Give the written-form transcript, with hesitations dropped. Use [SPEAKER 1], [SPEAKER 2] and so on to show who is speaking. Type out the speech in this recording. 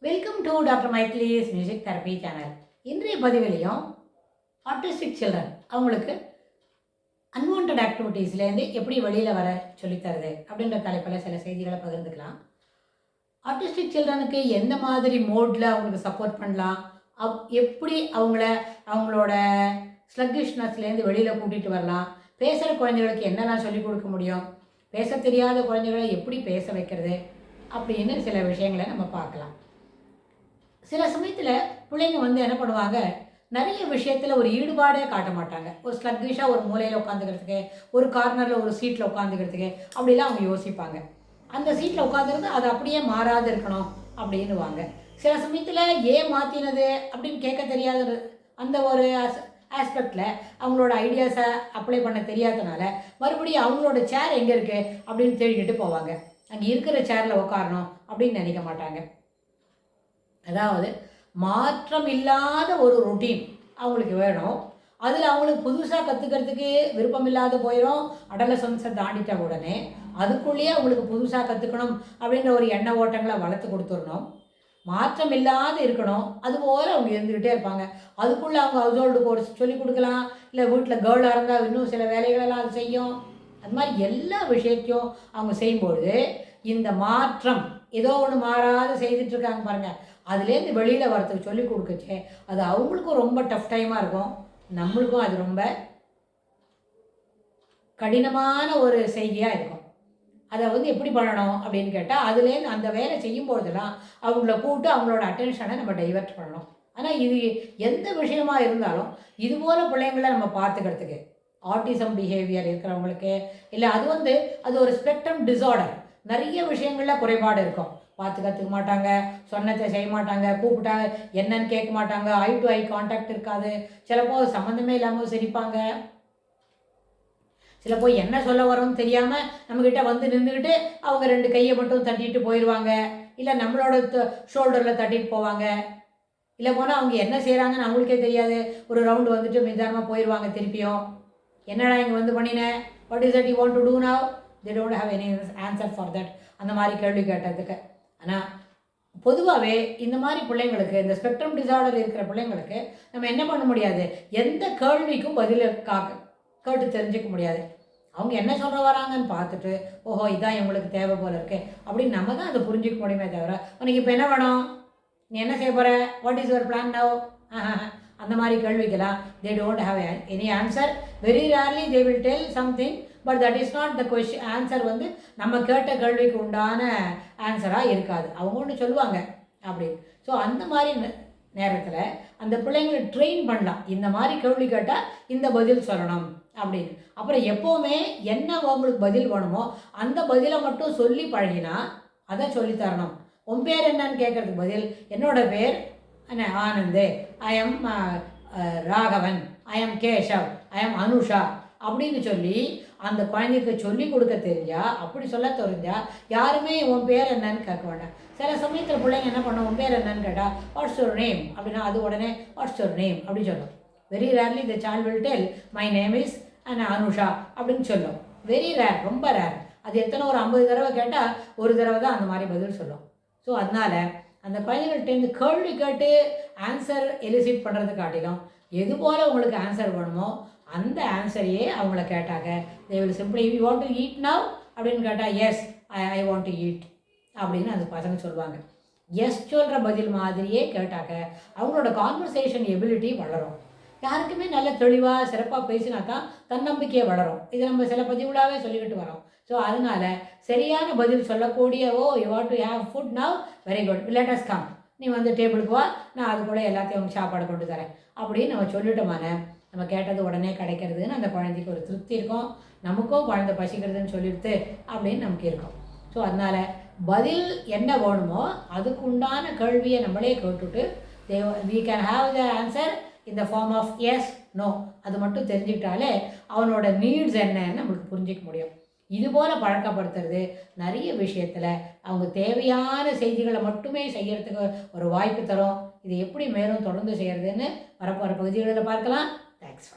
[SPEAKER 1] Welcome to doctor மைத்லிஸ் music therapy channel. இன்றைய பதிவிலையும் ஆட்டிஸ்டிக் சில்ட்ரன் அவங்களுக்கு அன்வான்ட் ஆக்டிவிட்டீஸ்லேருந்து எப்படி வெளியில் வர சொல்லித்தருது அப்படின்ற தலைப்பில் சில செய்திகளை பகிர்ந்துக்கலாம். ஆட்டிஸ்டிக் சில்ட்ரனுக்கு எந்த மாதிரி மோடில் அவங்களுக்கு சப்போர்ட் பண்ணலாம், எப்படி அவங்களோட ஸ்லக்கிஷ்னஸ்லேருந்து வெளியில் கூட்டிகிட்டு வரலாம், பேசுகிற குழந்தைகளுக்கு என்னெல்லாம் சொல்லிக் கொடுக்க முடியும், பேச தெரியாத குழந்தைகளை எப்படி பேச வைக்கிறது அப்படின்னு சில விஷயங்களை நம்ம பார்க்கலாம். சில சமயத்தில் பிள்ளைங்க என்ன பண்ணுவாங்க, நிறைய விஷயத்தில் ஒரு ஈடுபாடே காட்ட மாட்டாங்க. ஒரு ஸ்லக்கிஷாக ஒரு மூலையில் உட்காந்துக்கிறதுக்கு, ஒரு கார்னரில் ஒரு சீட்டில் உட்காந்துக்கிறதுக்கு அப்படிலாம் அவங்க யோசிப்பாங்க. அந்த சீட்டில் உட்காந்துருந்து அது அப்படியே மாறாது இருக்கணும் அப்படின்னுவாங்க. சில சமயத்தில் ஏன் மாற்றினது அப்படின்னு கேட்க தெரியாத அந்த ஒரு ஆஸ்பெக்டில் அவங்களோட ஐடியாஸை அப்ளை பண்ண தெரியாதனால மறுபடியும் அவங்களோட சேர் எங்கே இருக்குது அப்படின்னு தேடிக்கிட்டு போவாங்க. அங்கே இருக்கிற சேரில் உட்காரணும் அப்படின்னு நினைக்க மாட்டாங்க. அதாவது மாற்றம் இல்லாத ஒரு ரொட்டீன் அவங்களுக்கு வேணும். அதில் அவங்களுக்கு புதுசாக கற்றுக்கிறதுக்கு விருப்பம் இல்லாத போயிடும். அடலசன்ஸை தாண்டிட்ட உடனே அதுக்குள்ளேயே அவங்களுக்கு புதுசாக கற்றுக்கணும் அப்படின்ற ஒரு எண்ண ஓட்டங்களை வளர்த்து கொடுத்துடணும். மாற்றம் இல்லாத இருக்கணும். அதுபோல் அவங்க இருந்துக்கிட்டே இருப்பாங்க. அதுக்குள்ளே அவங்க ஹவுஸ் ஹோல்டு கோர்ஸ் சொல்லிக் கொடுக்கலாம். இல்லை வீட்டில் கேர்ளாக இருந்தால் இன்னும் சில வேலைகளெல்லாம் அது செய்யும். அது மாதிரி எல்லா விஷயத்தையும் அவங்க செய்யும்பொழுது இந்த மாற்றம் ஏதோ ஒன்று மாறாத செய்துட்ருக்காங்க பாருங்கள், அதுலேருந்து வெளியில் வரத்துக்கு சொல்லிக் கொடுக்குச்சே அது அவங்களுக்கும் ரொம்ப டஃப் டைமாக இருக்கும். நம்மளுக்கும் அது ரொம்ப கடினமான ஒரு செய்தியாக இருக்கும். அதை எப்படி பண்ணணும் அப்படின்னு கேட்டால், அதுலேருந்து அந்த வேலை செய்யும்போதெல்லாம் அவங்கள கூப்பிட்டு அவங்களோட அட்டென்ஷனை நம்ம டைவெர்ட் பண்ணணும். ஆனால் இது எந்த விஷயமா இருந்தாலும் இதுபோல் பிள்ளைங்களை நம்ம பார்த்துக்கிறதுக்கு, ஆட்டிசம் பிஹேவியர் இருக்கிறவங்களுக்கு, இல்லை அது ஒரு ஸ்பெக்ட்ரம் டிஸார்டர், நிறைய விஷயங்களில் குறைபாடு இருக்கும். பார்த்து கற்றுக்க மாட்டாங்க, சொன்னதை செய்ய மாட்டாங்க, கூப்பிட்டாங்க என்னன்னு கேட்க மாட்டாங்க, ஐ டு ஐ கான்டாக்ட் இருக்காது, சிலப்போ சம்மந்தமே இல்லாமல் சிரிப்பாங்க, சிலப்போ என்ன சொல்ல வரோன்னு தெரியாமல் நம்மக்கிட்ட நின்றுக்கிட்டு அவங்க 2 கையை மட்டும் தட்டிட்டு போயிடுவாங்க, இல்லை நம்மளோட ஷோல்டரில் தட்டிட்டு போவாங்க, இல்லை போனால் அவங்க என்ன செய்கிறாங்கன்னு அவங்களுக்கே தெரியாது. ஒரு ரவுண்டு வந்துட்டு நிதானமாக போயிடுவாங்க. திருப்பியும் என்னடா இங்கே பண்ணினேன், what is that you want to do now, they don't have any answer for that, அந்த மாதிரி கேள்வி கேட்டதுக்கு. ஆனால் பொதுவாகவே இந்த மாதிரி பிள்ளைங்களுக்கு, இந்த ஸ்பெக்ட்ரம் டிஸார்டர் இருக்கிற பிள்ளைங்களுக்கு நம்ம என்ன பண்ண முடியாது, எந்த கேள்விக்கும் பதில் கேட்டு தெரிஞ்சுக்க முடியாது. அவங்க என்ன சொல்கிற வராங்கன்னு பார்த்துட்டு, ஓஹோ இதான் இவங்களுக்கு தேவை போல இருக்கு அப்படின்னு நம்ம தான் அதை புரிஞ்சிக்க முடியுமே தவிர, உனக்கு இப்போ என்ன வேணும், நீ என்ன செய்ய போகிற, what is your plan now, அந்த மாதிரி கேள்விக்கெல்லாம் they don't have any answer. Very rarely they will tell something, but that is not the question. Answer நம்ம கேட்ட கேள்விக்கு உண்டான ஆன்சராக இருக்காது. அவங்க ஒன்று சொல்லுவாங்க அப்படின்னு. ஸோ அந்த மாதிரி நேரத்தில் அந்த பிள்ளைங்களை ட்ரெயின் பண்ணலாம். இந்த மாதிரி கேள்வி கேட்டால் இந்த பதில் சொல்லணும் அப்படின்னு. அப்புறம் எப்போவுமே என்ன அவங்களுக்கு பதில் வேணுமோ அந்த பதிலை மட்டும் சொல்லி பழகினா அதை சொல்லித்தரணும். உன் பேர் என்னன்னு கேட்குறதுக்கு பதில், என்னோட பேர் Anand, I am Raghavan, I am Keshav, I am Anusha அப்படின்னு சொல்லி அந்த குழந்தைக்கு சொல்லி கொடுக்க தெரிஞ்சால், அப்படி சொல்ல தெரிஞ்சால் யாருமே உன் பேர் என்னன்னு கேட்க வேண்டாம். சில சமயத்தில் பிள்ளைங்க என்ன பண்ணும், உன் பேர் என்னன்னு கேட்டால் வாட்ஸ் யுவர் நேம் அப்படின்னா அது உடனே வாட்ஸ் யுவர் நேம் அப்படின்னு சொல்லும். Very rarely the child will tell my name is Anusha அப்படின்னு சொல்லும். வெரி ரேர், ரொம்ப ரேர். அது எத்தனை ஒரு 50 தடவை கேட்டால் ஒரு தடவை தான் அந்த மாதிரி பதில் சொல்லும். ஸோ அதனால் அந்த குழந்தைகள்கிட்டேருந்து கேள்வி கேட்டு ஆன்சர் எலிசிட் பண்ணுறது காட்டிலும் எது போல் உங்களுக்கு ஆன்சர் வேணுமோ அந்த ஆன்சரையே அவங்கள கேட்டாங்க. They will simply you want to eat now அப்படின்னு கேட்டால் yes I want to eat அப்படின்னு அந்த பசங்க சொல்லுவாங்க. எஸ் சொல்கிற பதில் மாதிரியே கேட்டாங்க அவங்களோட கான்வர்சேஷன் எபிலிட்டி வளரும். யாருக்குமே நல்ல தெளிவாக சிறப்பாக பேசினா தான் தன்னம்பிக்கையை வளரும். இது நம்ம சில பதிவுலாகவே சொல்லிக்கிட்டு வரோம். ஸோ அதனால் சரியான பதில் சொல்லக்கூடிய, oh you want to have food now, very good, let us come, நீ டேபிளுக்கு வா, நான் அது கூட எல்லாத்தையும் சாப்பாடு கொண்டு தரேன் அப்படின்னு நம்ம சொல்லிட்டோமான நம்ம கேட்டது உடனே கிடைக்கிறதுன்னு அந்த குழந்தைக்கு ஒரு திருப்தி இருக்கும். நமக்கும் குழந்தை பசிக்கிறதுன்னு சொல்லிடுது அப்படின்னு நமக்கு இருக்கும். ஸோ அதனால் பதில் என்ன வேணுமோ அதுக்கு உண்டான கேள்வியை நம்மளே கேட்டுட்டு we can have the answer in the form of yes, no, அது மட்டும் தெரிஞ்சுக்கிட்டாலே அவனோட நீட்ஸ் என்னன்னு நம்மளுக்கு புரிஞ்சிக்க முடியும். இதுபோல் பழக்கப்படுத்துறது நிறைய விஷயத்தில் அவங்க தேவையான செய்திகளை மட்டுமே செய்கிறதுக்கு ஒரு வாய்ப்பு தரும். இது எப்படி மேலும் தொடர்ந்து செய்கிறதுன்னு வரப்போகிற பகுதிகளில் பார்க்கலாம். தேங்க்ஸ்.